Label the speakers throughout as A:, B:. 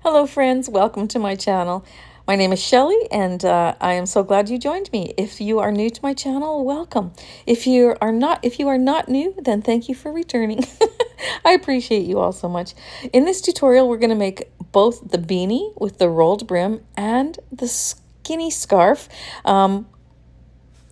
A: Hello friends, welcome to my channel. My name is Shelley and I am so glad you joined me. If you are new to my channel, welcome. If you are not new, then thank you for returning. I appreciate you all so much. In this tutorial, we're going to make both the beanie with the rolled brim and the skinny scarf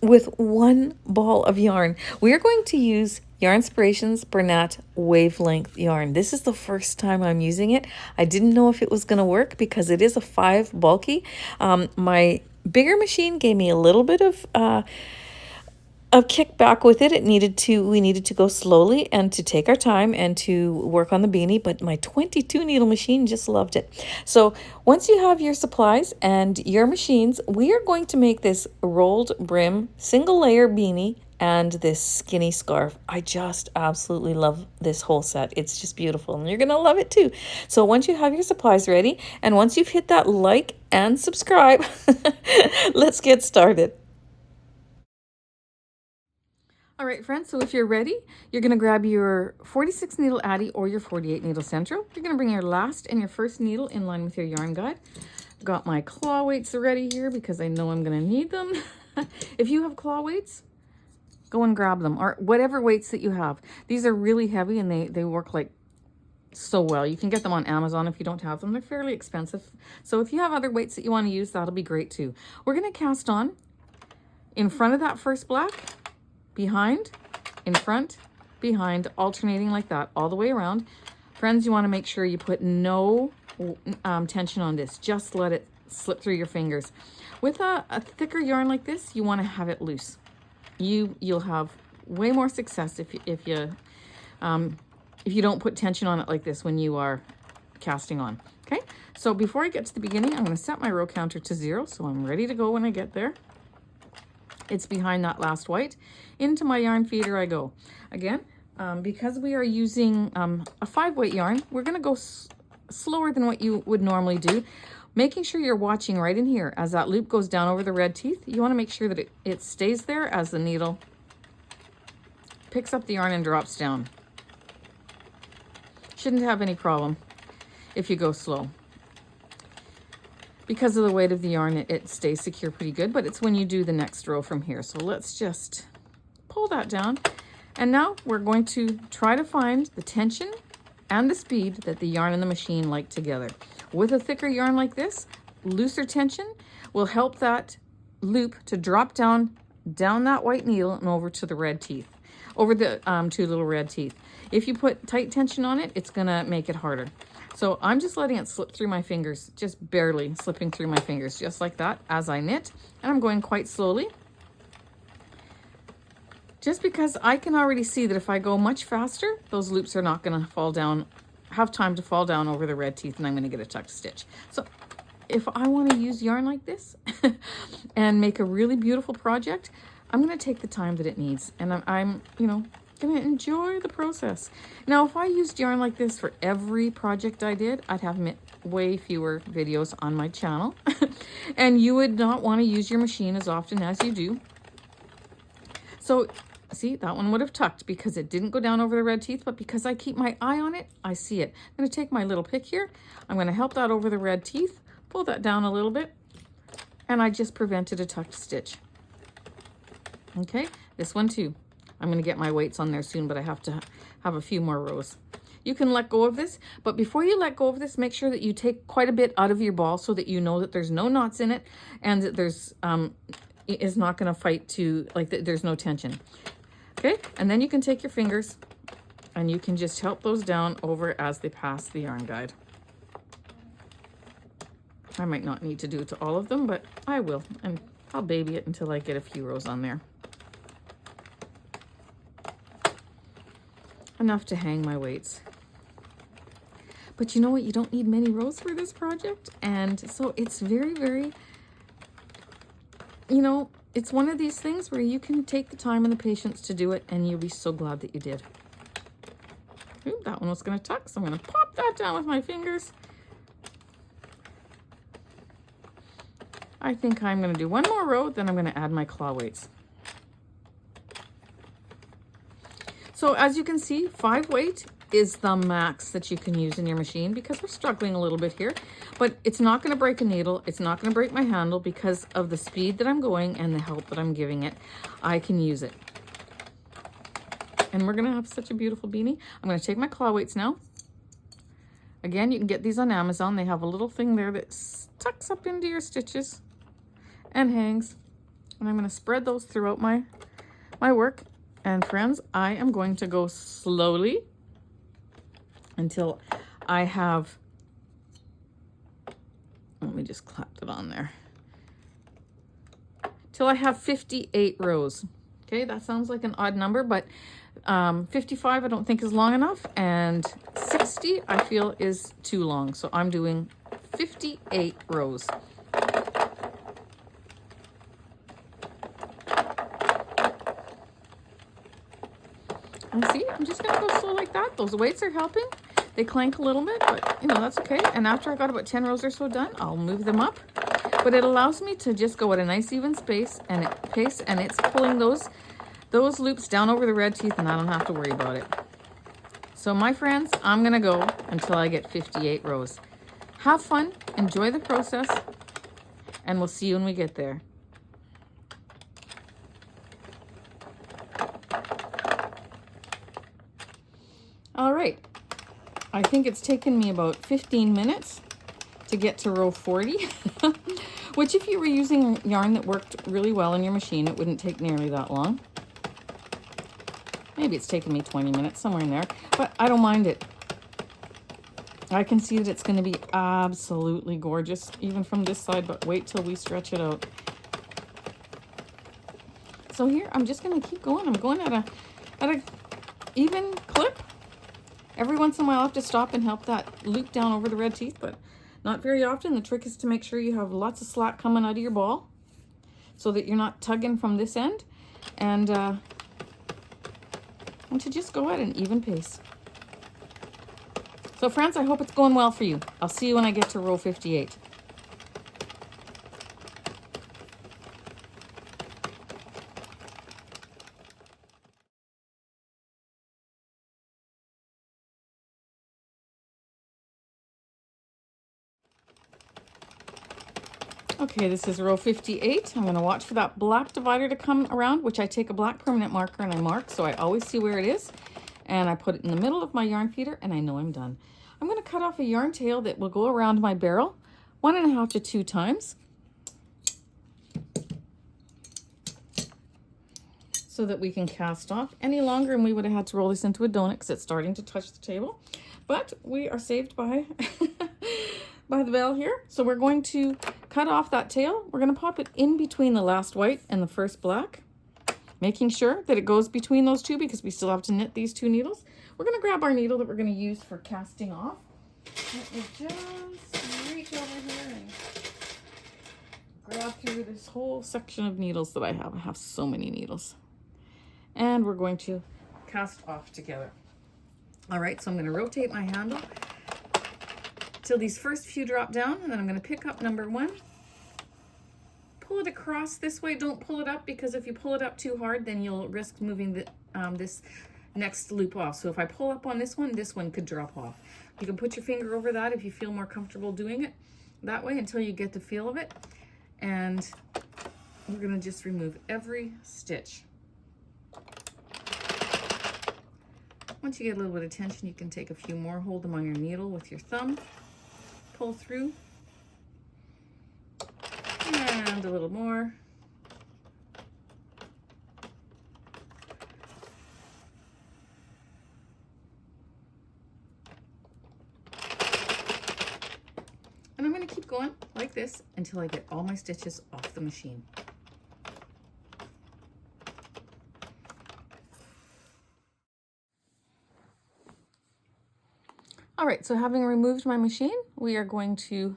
A: with one ball of yarn. We are going to use Yarnspirations Bernat Wavelength yarn. This is the first time I'm using it. I didn't know if it was going to work because it is a 5 bulky. My bigger machine gave me a little bit of kickback with it. We needed to go slowly and to take our time and to work on the beanie, but my 22 needle machine just loved it. So once you have your supplies and your machines, we are going to make this rolled brim single layer beanie and this skinny scarf. I just absolutely love this whole set. It's just beautiful and you're gonna love it too. So once you have your supplies ready and once you've hit that like and subscribe, let's get started. All right, friends, so if you're ready, you're going to grab your 46 needle Addi or your 48 needle Central. You're going to bring your last and your first needle in line with your yarn guide. Got my claw weights ready here because I know I'm going to need them. If you have claw weights, go and grab them, or whatever weights that you have. These are really heavy and they work like so well. You can get them on Amazon if you don't have them. They're fairly expensive. So if you have other weights that you want to use, that'll be great too. We're going to cast on in front of that first black, behind, in front, behind, alternating like that all the way around. Friends, you want to make sure you put no tension on this. Just let it slip through your fingers. With a thicker yarn like this, you want to have it loose. You'll have way more success if you don't put tension on it like this when you are casting on. Okay, so before I get to the beginning, I'm going to set my row counter to 0, so I'm ready to go when I get there. It's behind that last white. Into my yarn feeder I go. Again, because we are using a 5-weight yarn, we're going to go slower than what you would normally do. Making sure you're watching right in here. As that loop goes down over the red teeth, you want to make sure that it stays there as the needle picks up the yarn and drops down. Shouldn't have any problem if you go slow. Because of the weight of the yarn, it stays secure pretty good, but it's when you do the next row from here. So let's just pull that down. And now we're going to try to find the tension and the speed that the yarn and the machine like together. With a thicker yarn like this, looser tension will help that loop to drop down that white needle and over to the red teeth, over the 2 little red teeth. If you put tight tension on it, it's gonna make it harder. So I'm just letting it slip through my fingers, just barely slipping through my fingers, just like that as I knit. And I'm going quite slowly. Just because I can already see that if I go much faster, those loops are not gonna fall down, have time to fall down over the red teeth, and I'm gonna get a tucked stitch. So if I wanna use yarn like this and make a really beautiful project, I'm gonna take the time that it needs. And I'm gonna enjoy the process. Now, if I used yarn like this for every project I did, I'd have way fewer videos on my channel. And you would not want to use your machine as often as you do. So, see, that one would have tucked because it didn't go down over the red teeth, but because I keep my eye on it, I see it. I'm gonna take my little pick here. I'm gonna help that over the red teeth, pull that down a little bit, and I just prevented a tucked stitch. Okay, this one too. I'm going to get my weights on there soon, but I have to have a few more rows. You can let go of this, but before you let go of this, make sure that you take quite a bit out of your ball so that you know that there's no knots in it and that there's it is not going to fight to, like, there's no tension. Okay, and then you can take your fingers and you can just help those down over as they pass the yarn guide. I might not need to do it to all of them, but I will, and I'll baby it until I get a few rows on there. Enough to hang my weights. But you know what? You don't need many rows for this project. And so it's very, very, it's one of these things where you can take the time and the patience to do it, and you'll be so glad that you did. Ooh, that one was going to tuck, so I'm going to pop that down with my fingers. I think I'm going to do one more row, then I'm going to add my claw weights. So as you can see, 5 weight is the max that you can use in your machine because we're struggling a little bit here. But it's not going to break a needle. It's not going to break my handle because of the speed that I'm going and the help that I'm giving it. I can use it. And we're going to have such a beautiful beanie. I'm going to take my claw weights now. Again, you can get these on Amazon. They have a little thing there that tucks up into your stitches and hangs. And I'm going to spread those throughout my work. And friends, I am going to go slowly until I have, let me just clap it on there, till I have 58 rows. Okay, that sounds like an odd number, but 55 I don't think is long enough, and 60 I feel is too long. So I'm doing 58 rows. And see, I'm just going to go slow like that. Those weights are helping. They clank a little bit, but you know, that's okay. And after I got about 10 rows or so done, I'll move them up. But it allows me to just go at a nice even pace, and it's pulling those loops down over the red teeth, and I don't have to worry about it. So my friends, I'm going to go until I get 58 rows. Have fun, enjoy the process, and we'll see you when we get there. All right, I think it's taken me about 15 minutes to get to row 40, which if you were using yarn that worked really well in your machine, it wouldn't take nearly that long. Maybe it's taken me 20 minutes, somewhere in there, but I don't mind it. I can see that it's going to be absolutely gorgeous, even from this side, but wait till we stretch it out. So here, I'm just going to keep going. I'm going at a even clip. Every once in a while, I have to stop and help that loop down over the red teeth, but not very often. The trick is to make sure you have lots of slack coming out of your ball so that you're not tugging from this end, and to just go at an even pace. So friends, I hope it's going well for you. I'll see you when I get to row 58. Okay, this is row 58. I'm going to watch for that black divider to come around, which I take a black permanent marker and I mark so I always see where it is. And I put it in the middle of my yarn feeder and I know I'm done. I'm going to cut off a yarn tail that will go around my barrel 1.5 to 2 times so that we can cast off. Any longer and we would have had to roll this into a donut because it's starting to touch the table. But we are saved by by the bell here. So we're going to cut off that tail. We're going to pop it in between the last white and the first black, making sure that it goes between those two because we still have to knit these 2 needles. We're going to grab our needle that we're going to use for casting off. Let me just reach over here and grab through this whole section of needles that I have. I have so many needles. And we're going to cast off together. All right, so I'm going to rotate my handle till these first few drop down, and then I'm going to pick up number 1, pull it across this way. Don't pull it up because if you pull it up too hard, then you'll risk moving the, this next loop off. So if I pull up on this one could drop off. You can put your finger over that if you feel more comfortable doing it that way until you get the feel of it. And we're going to just remove every stitch. Once you get a little bit of tension, you can take a few more, hold them on your needle with your thumb, pull through, and a little more. And I'm going to keep going like this until I get all my stitches off the machine. All right, so having removed my machine, we are going to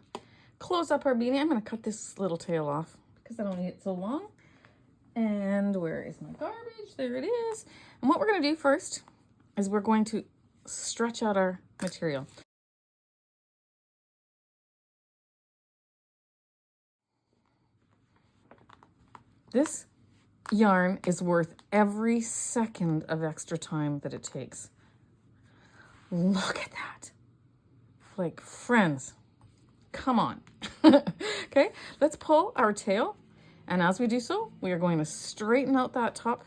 A: close up our beanie. I'm going to cut this little tail off because I don't need it so long. And where is my garbage? There it is. And what we're going to do first is we're going to stretch out our material. This yarn is worth every second of extra time that it takes. Look at that. Like, friends, come on. Okay, let's pull our tail. And as we do so, we are going to straighten out that top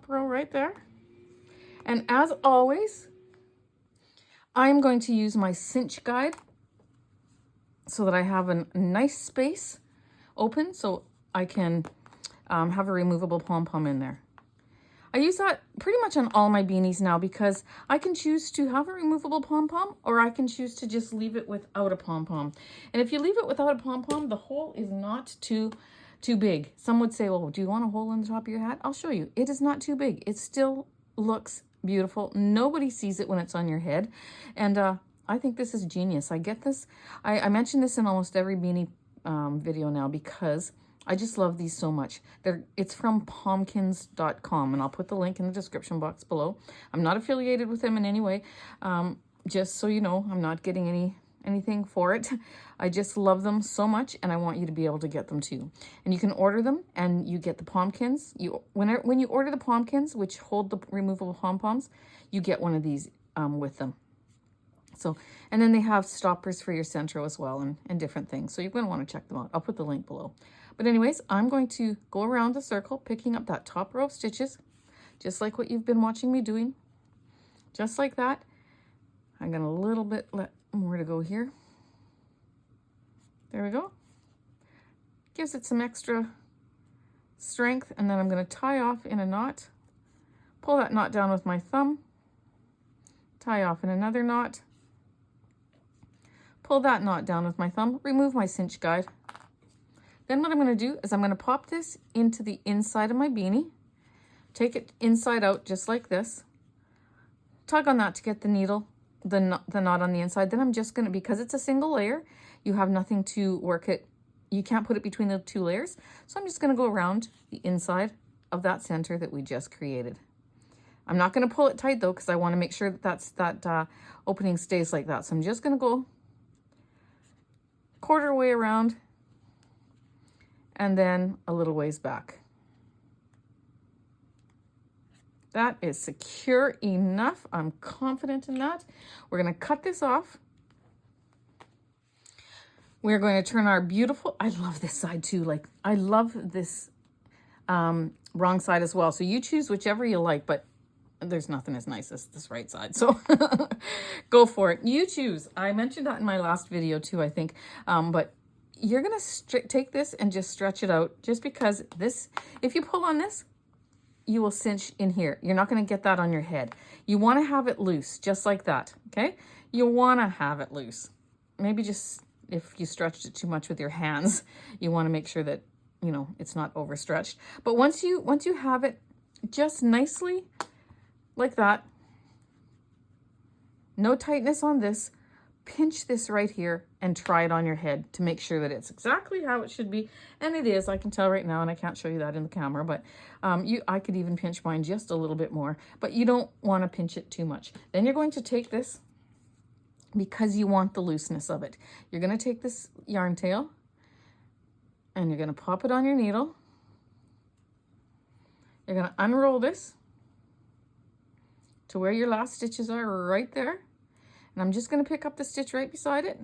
A: row right there. And as always, I'm going to use my cinch guide so that I have a nice space open so I can have a removable pom-pom in there. I use that pretty much on all my beanies now because I can choose to have a removable pom-pom or I can choose to just leave it without a pom-pom. And if you leave it without a pom-pom, the hole is not too big. Some would say, well, do you want a hole in the top of your hat? I'll show you. It is not too big. It still looks beautiful. Nobody sees it when it's on your head. And I think this is genius. I get this. I mention this in almost every beanie video now because I just love these so much. It's from Pom-kins.com, and I'll put the link in the description box below. I'm not affiliated with them in any way. Just so you know, I'm not getting anything for it. I just love them so much, and I want you to be able to get them too. And you can order them, and you get the Pom-kins. When you order the Pom-kins, which hold the removable pom-poms, you get one of these with them. So, and then they have stoppers for your centro as well and different things. So you're going to want to check them out. I'll put the link below. But anyways, I'm going to go around the circle, picking up that top row of stitches, just like what you've been watching me doing. Just like that. I'm going to a little bit let more to go here. There we go. Gives it some extra strength. And then I'm going to tie off in a knot. Pull that knot down with my thumb. Tie off in another knot. Pull that knot down with my thumb, remove my cinch guide. Then what I'm going to do is I'm going to pop this into the inside of my beanie, take it inside out just like this, tug on that to get the needle, the knot on the inside. Then I'm just going to, because it's a single layer, you have nothing to work it, you can't put it between the two layers. So I'm just going to go around the inside of that center that we just created. I'm not going to pull it tight though, because I want to make sure that that opening stays like that. So I'm just going to go quarter way around and then a little ways back. That is secure enough. I'm confident in that. We're going to cut this off. We're going to turn our beautiful, I love this side too. Like, I love this wrong side as well. So you choose whichever you like, but there's nothing as nice as this right side. So go for it. You choose. I mentioned that in my last video too, I think. But you're going to take this and just stretch it out, just because this, if you pull on this, you will cinch in here. You're not going to get that on your head. You want to have it loose, just like that. Okay. You want to have it loose. Maybe just if you stretched it too much with your hands, you want to make sure that, you know, it's not overstretched. But once you have it just nicely like that, no tightness on this, pinch this right here and try it on your head to make sure that it's exactly how it should be. And it is, I can tell right now, and I can't show you that in the camera, but I could even pinch mine just a little bit more, but you don't want to pinch it too much. Then you're going to take this, because you want the looseness of it. You're going to take this yarn tail and you're going to pop it on your needle. You're going to unroll this to where your last stitches are, right there. And I'm just going to pick up the stitch right beside it.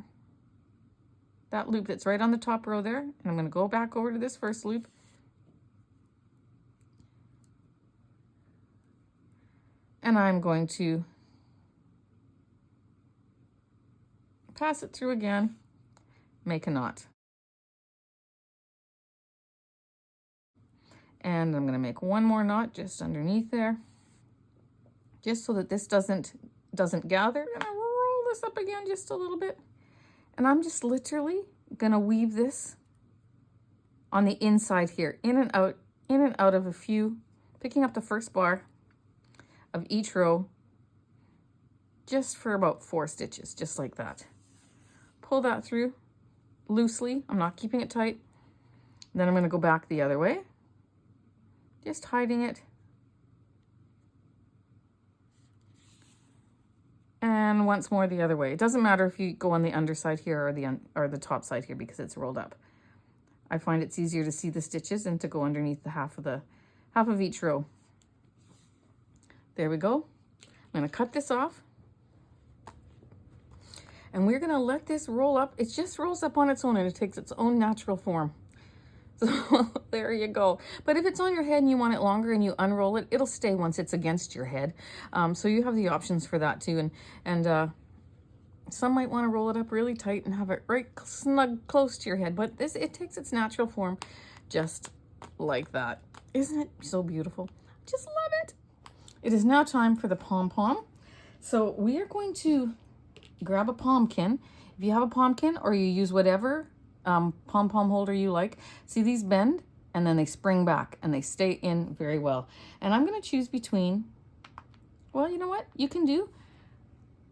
A: That loop that's right on the top row there. And I'm going to go back over to this first loop. And I'm going to pass it through again, make a knot. And I'm going to make one more knot just underneath there, just so that this doesn't gather. And I roll this up again just a little bit. And I'm just literally going to weave this on the inside here, in and out of a few, picking up the first bar of each row, just for about 4 stitches, just like that. Pull that through loosely. I'm not keeping it tight. Then I'm going to go back the other way, just hiding it. And once more the other way. It doesn't matter if you go on the underside here or the top side here, because it's rolled up. I find it's easier to see the stitches and to go underneath the half of each row. There we go. I'm going to cut this off. And we're going to let this roll up. It just rolls up on its own and it takes its own natural form. So there you go. But if it's on your head and you want it longer and you unroll it, it'll stay once it's against your head. So you have the options for that too. And some might want to roll it up really tight and have it right snug close to your head. But it takes its natural form just like that. Isn't it so beautiful? Just love it. It is now time for the pom-pom. So we are going to grab a Pom-kin. If you have a Pom-kin or you use whatever pom-pom holder you like, see these bend and then they spring back and they stay in very well. And I'm going to choose between, well, you know what? You can do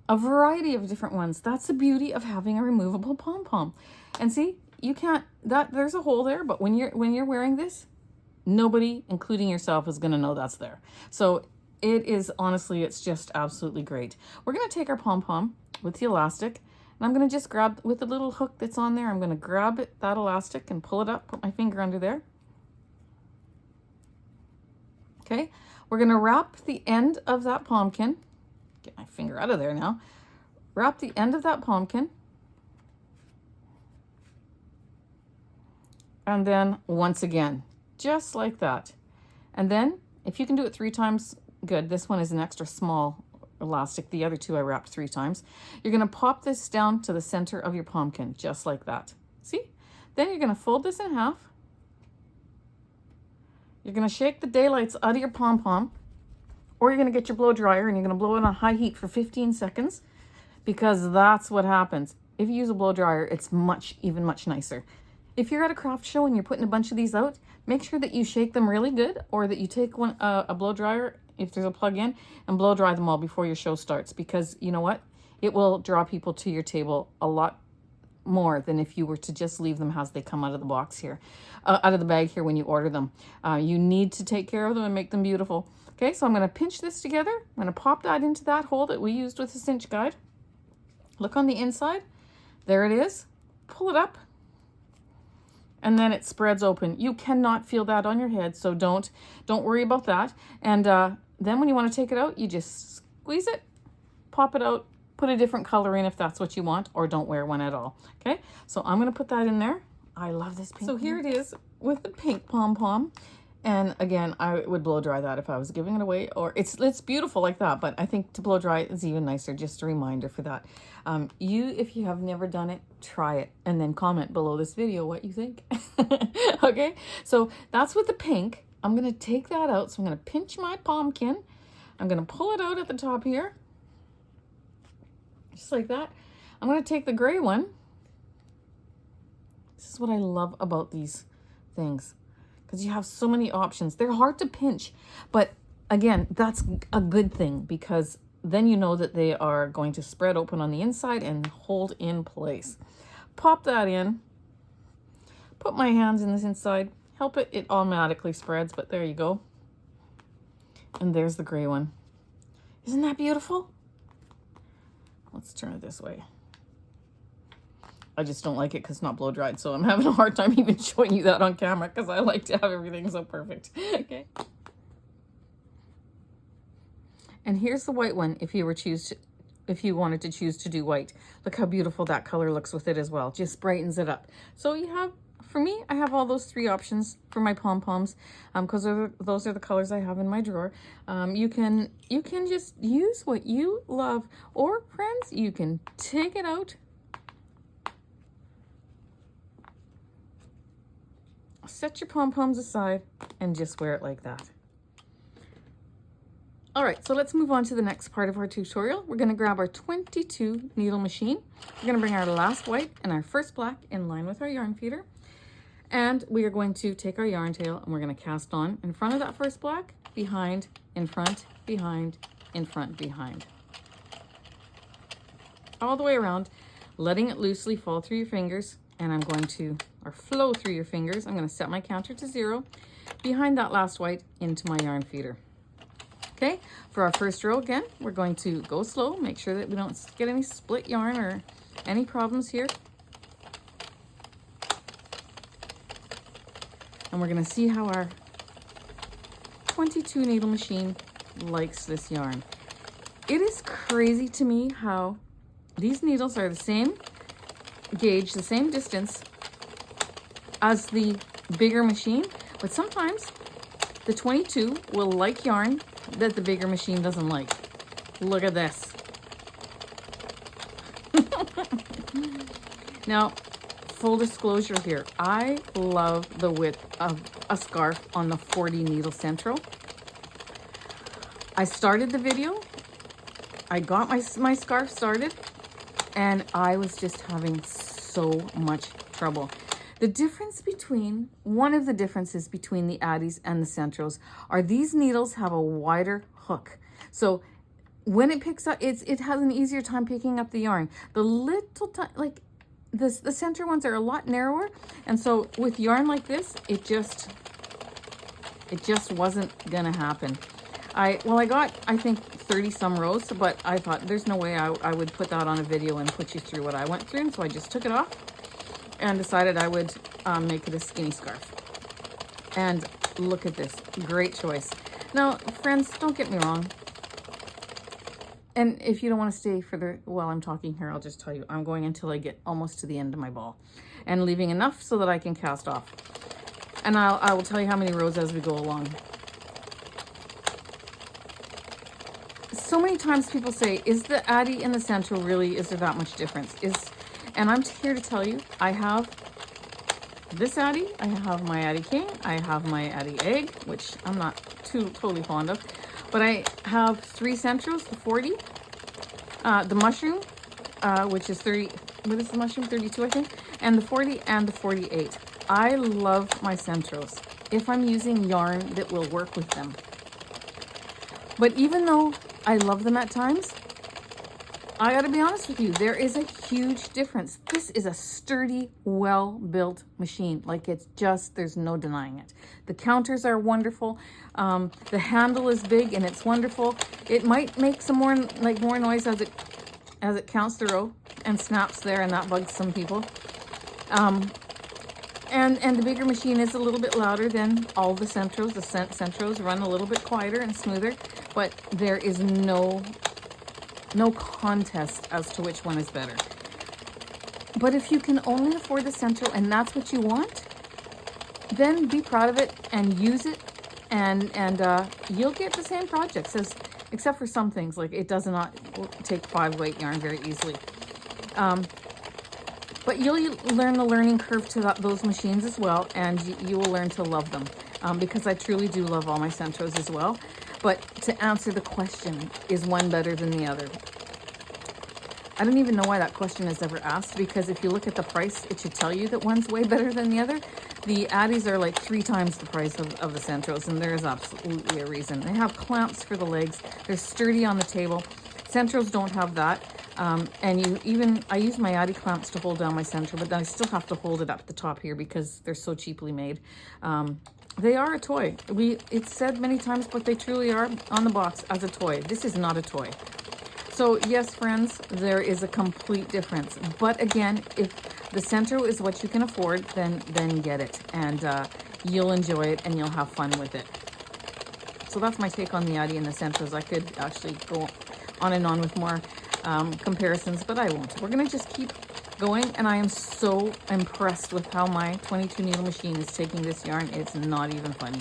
A: a variety of different ones. That's the beauty of having a removable pom-pom. And see, you can't, there's a hole there, but when you're wearing this, nobody, including yourself, is going to know that's there. So it is, honestly, it's just absolutely great. We're going to take our pom-pom with the elastic, and I'm going to just grab, with the little hook that's on there, I'm going to grab that elastic and pull it up, put my finger under there. Okay, we're going to wrap the end of that Pom-kin. Get my finger out of there now. Wrap the end of that Pom-kin. And then once again, just like that. And then if you can do it 3 times, good. This one is an extra small elastic. The other 2 I wrapped 3 times. You're going to pop this down to the center of your Pom-kin, just like that. See? Then you're going to fold this in half. You're going to shake the daylights out of your pom-pom, or you're going to get your blow dryer and you're going to blow it on high heat for 15 seconds, because that's what happens. If you use a blow dryer, it's even much nicer. If you're at a craft show and you're putting a bunch of these out, make sure that you shake them really good, or that you take a blow dryer, if there's a plug-in, and blow dry them all before your show starts, because you know what? It will draw people to your table a lot more than if you were to just leave them as they come out of the box here, out of the bag here when you order them. You need to take care of them and make them beautiful. Okay, so I'm going to pinch this together. I'm going to pop that into that hole that we used with the cinch guide. Look on the inside. There it is. Pull it up. And then it spreads open. You cannot feel that on your head, so don't worry about that. And then when you want to take it out, you just squeeze it, pop it out, put a different color in if that's what you want, or don't wear one at all. Okay, so I'm going to put that in there. I love this pink. So here it is with the pink pom-pom. And again, I would blow dry that if I was giving it away, or it's beautiful like that, but I think to blow dry is even nicer. Just a reminder for that. If you have never done it, try it and then comment below this video what you think. Okay, so that's with the pink. I'm going to take that out. So I'm going to pinch my Pom-kin. I'm going to pull it out at the top here. Just like that. I'm going to take the gray one. This is what I love about these things, because you have so many options. They're hard to pinch, but again, that's a good thing, because then you know that they are going to spread open on the inside and hold in place. Pop that in. Put my hands in this inside. Help it. It automatically spreads, but there you go. And there's the gray one. Isn't that beautiful? Let's turn it this way. I just don't like it because it's not blow dried, so I'm having a hard time even showing you that on camera, because I like to have everything so perfect. Okay. And here's the white one if you wanted to choose to do white. Look how beautiful that color looks with it as well. Just brightens it up. So you have, for me, I have all those 3 options for my pom-poms, because those are the colors I have in my drawer. You can just use what you love, or friends, you can take it out, set your pom-poms aside, and just wear it like that. All right, so let's move on to the next part of our tutorial. We're going to grab our 22 needle machine. We're going to bring our last white and our first black in line with our yarn feeder. And we are going to take our yarn tail and we're going to cast on in front of that first black, behind, in front, behind, in front, behind. All the way around, letting it loosely fall through your fingers. And I'm going to, or flow through your fingers. I'm going to set my counter to 0 behind that last white into my yarn feeder. Okay, for our first row again, we're going to go slow, make sure that we don't get any split yarn or any problems here. And we're going to see how our 22 needle machine likes this yarn. It is crazy to me how these needles are the same gauge, the same distance as the bigger machine, but sometimes the 22 will like yarn that the bigger machine doesn't like. Look at this. Now, full disclosure here, I love the width of a scarf on the 40 needle central. I started the video, I got my scarf started, and I was just having so much trouble. The difference between, one of the differences between the Addis and the Centros are these needles have a wider hook. So when it picks up, it has an easier time picking up the yarn. The little, like the center ones are a lot narrower. And so with yarn like this, it just wasn't gonna happen. I got, I think, 30 some rows, but I thought there's no way I would put that on a video and put you through what I went through. And so I just took it off and decided I would make it a skinny scarf. And look at this, great choice. Now, friends, don't get me wrong. And if you don't want to stay for while I'm talking here, I'll just tell you, I'm going until I get almost to the end of my ball and leaving enough so that I can cast off. And I will tell you how many rows as we go along. So many times people say, is the Addi and the Central really, is there that much difference? And I'm here to tell you, I have this Addi, I have my Addi King, I have my Addi Egg, which I'm not totally fond of, but I have 3 Centrals, the 40, the Mushroom, which is 30, what is the Mushroom, 32 I think, and the 40 and the 48. I love my Centrals if I'm using yarn that will work with them. But even though I love them at times, I gotta be honest with you, there is a huge difference. This is a sturdy, well-built machine. Like, it's just, there's no denying it. The counters are wonderful. The handle is big and it's wonderful. It might make some more noise as it counts the row and snaps there, and that bugs some people. And the bigger machine is a little bit louder than all the Centros. The Centros run a little bit quieter and smoother, but there is no contest as to which one is better. But if you can only afford the Central and that's what you want, then be proud of it and use it, and you'll get the same projects, except for some things, like it does not take 5 weight yarn very easily. But you'll learn the learning curve to those machines as well, and you will learn to love them, because I truly do love all my Centros as well. But to answer the question, is one better than the other? I don't even know why that question is ever asked, because if you look at the price, it should tell you that one's way better than the other. The Addis are like 3 times the price of the Centros, and there is absolutely a reason. They have clamps for the legs. They're sturdy on the table. Centros don't have that. And I use my Addi clamps to hold down my Central, but then I still have to hold it up the top here because they're so cheaply made. They are a toy. It's said many times, but they truly are on the box as a toy. This is not a toy. So yes, friends, there is a complete difference. But again, if the Centro is what you can afford, then get it, and you'll enjoy it and you'll have fun with it. So that's my take on the Addi and the Centros. I could actually go on and on with more comparisons, but I won't. We're gonna just keep going, and I am so impressed with how my 22 needle machine is taking this yarn. It's not even funny.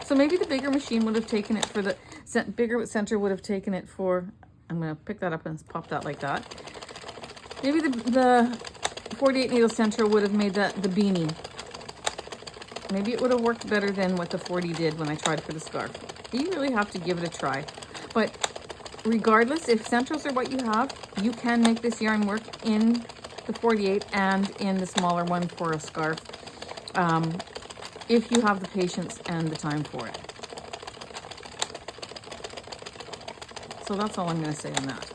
A: So maybe the bigger machine would have taken it for the bigger Centro would have taken it for, I'm gonna pick that up and pop that like that. Maybe the 48 needle Centro would have made the beanie. Maybe it would have worked better than what the 40 did when I tried for the scarf. You really have to give it a try. But regardless, if Centros are what you have, you can make this yarn work in the 48 and in the smaller one for a scarf, if you have the patience and the time for it. So that's all I'm going to say on that.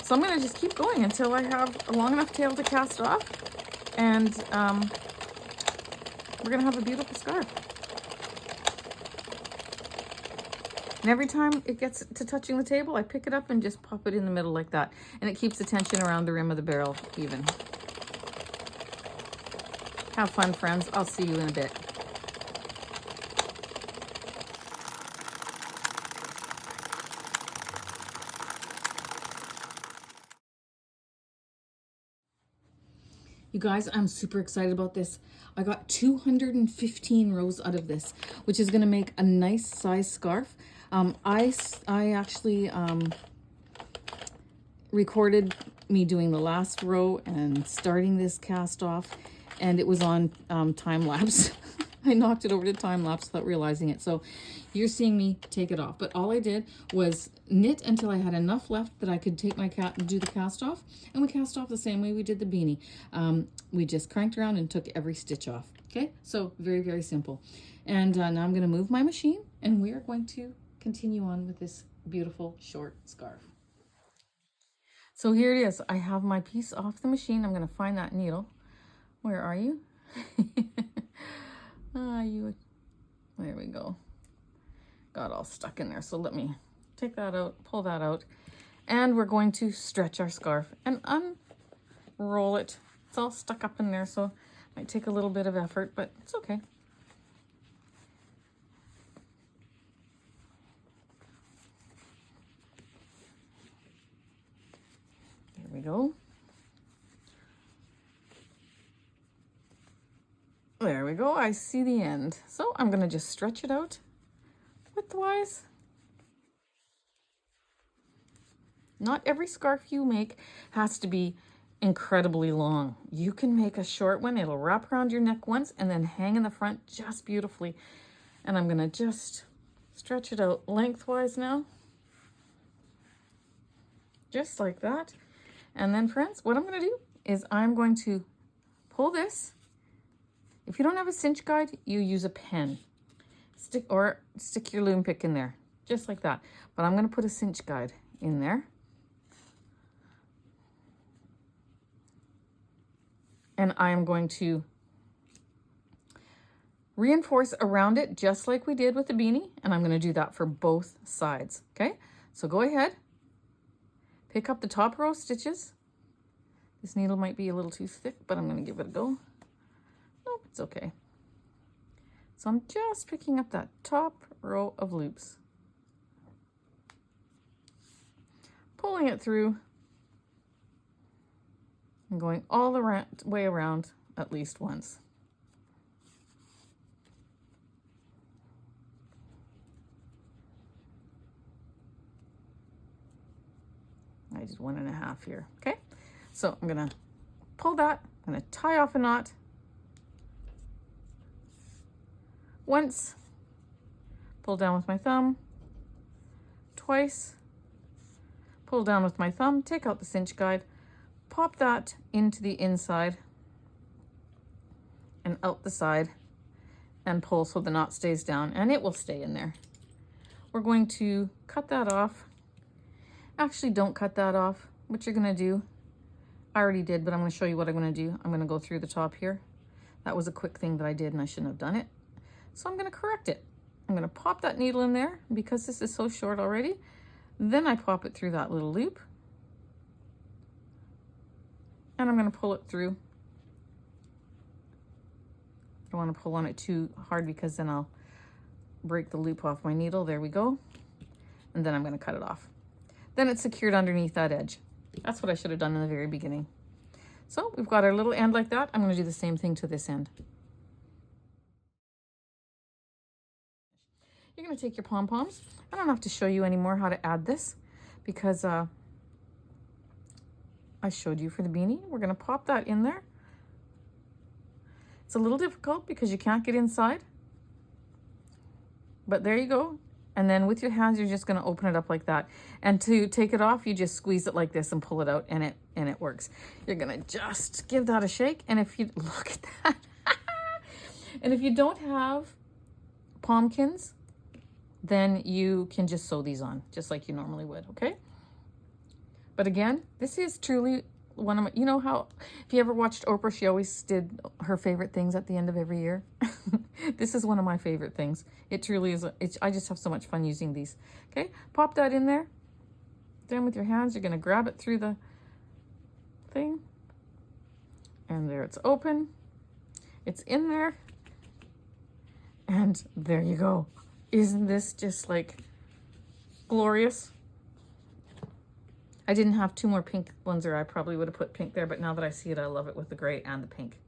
A: So I'm going to just keep going until I have a long enough tail to cast off, and we're going to have a beautiful scarf. And every time it gets to touching the table, I pick it up and just pop it in the middle like that. And it keeps the tension around the rim of the barrel even. Have fun, friends. I'll see you in a bit. You guys, I'm super excited about this. I got 215 rows out of this, which is going to make a nice size scarf. I actually recorded me doing the last row and starting this cast off, and it was on time lapse. I knocked it over to time lapse without realizing it. So you're seeing me take it off. But all I did was knit until I had enough left that I could take my cat and do the cast off. And we cast off the same way we did the beanie. We just cranked around and took every stitch off. Okay, so very, very simple. And now I'm going to move my machine and we are going to continue on with this beautiful short scarf. So here it is. I have my piece off the machine. I'm going to find that needle. Where are you? There we go. Got all stuck in there. So let me take that out, pull that out, and we're going to stretch our scarf and unroll it. It's all stuck up in there, so it might take a little bit of effort, but it's okay. There we go. There we go. I see the end. So I'm going to just stretch it out widthwise. Not every scarf you make has to be incredibly long. You can make a short one. It'll wrap around your neck once and then hang in the front just beautifully. And I'm going to just stretch it out lengthwise now. Just like that. And then, friends, what I'm going to do is I'm going to pull this. If you don't have a cinch guide, you use a pen. Stick your loom pick in there, just like that. But I'm going to put a cinch guide in there. And I am going to reinforce around it just like we did with the beanie. And I'm going to do that for both sides. Okay, so go ahead. Pick up the top row of stitches. This needle might be a little too thick, but I'm going to give it a go. Nope, it's okay. So I'm just picking up that top row of loops, pulling it through, and going all the way around at least once. I did 1.5 here. Okay, so I'm gonna pull that. I'm gonna tie off a knot once, pull down with my thumb, twice, pull down with my thumb, take out the cinch guide, pop that into the inside and out the side and pull so the knot stays down, and it will stay in there. We're going to cut that off. Actually, don't cut that off. What you're gonna do, I already did, but I'm gonna show you what I'm gonna do. I'm gonna go through the top here. That was a quick thing that I did and I shouldn't have done it. So I'm going to correct it. I'm going to pop that needle in there because this is so short already. Then I pop it through that little loop. And I'm going to pull it through. I don't want to pull on it too hard because then I'll break the loop off my needle. There we go. And then I'm going to cut it off. Then it's secured underneath that edge. That's what I should have done in the very beginning. So we've got our little end like that. I'm going to do the same thing to this end. You're going to take your pom-poms. I don't have to show you anymore how to add this because I showed you for the beanie. We're going to pop that in there. It's a little difficult because you can't get inside. But there you go. And then with your hands, you're just going to open it up like that. And to take it off, you just squeeze it like this and pull it out, and it works. You're going to just give that a shake. And if you look at that, and if you don't have Pom-kins, then you can just sew these on just like you normally would, okay? But again, this is truly one of my, you know how, if you ever watched Oprah, she always did her favorite things at the end of every year. This is one of my favorite things. It truly is. I just have so much fun using these. Okay, pop that in there. Then with your hands, you're going to grab it through the thing. And there it's open. It's in there. And there you go. Isn't this just like glorious? I didn't have 2 more pink ones, or I probably would have put pink there, but now that I see it, I love it with the gray and the pink.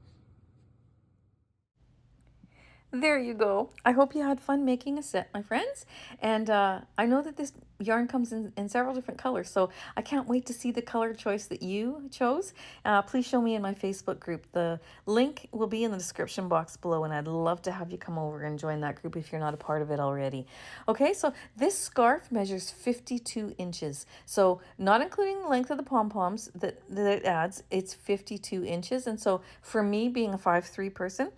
A: There you go. I hope you had fun making a set, my friends. And I know that this yarn comes in several different colors, so I can't wait to see the color choice that you chose. Please show me in my Facebook group. The link will be in the description box below, and I'd love to have you come over and join that group if you're not a part of it already. Okay, so this scarf measures 52 inches. So not including the length of the pom-poms that it adds, it's 52 inches. And so for me, being a 5'3" person,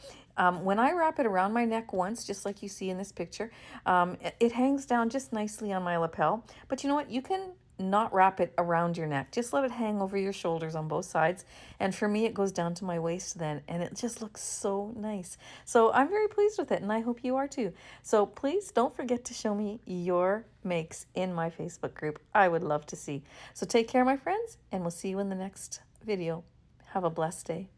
A: when I wrap it around my neck once, just like you see in this picture, it hangs down just nicely on my lapel. But you know what? You can not wrap it around your neck. Just let it hang over your shoulders on both sides. And for me, it goes down to my waist then, and it just looks so nice. So I'm very pleased with it, and I hope you are too. So please don't forget to show me your makes in my Facebook group. I would love to see. So take care, my friends, and we'll see you in the next video. Have a blessed day.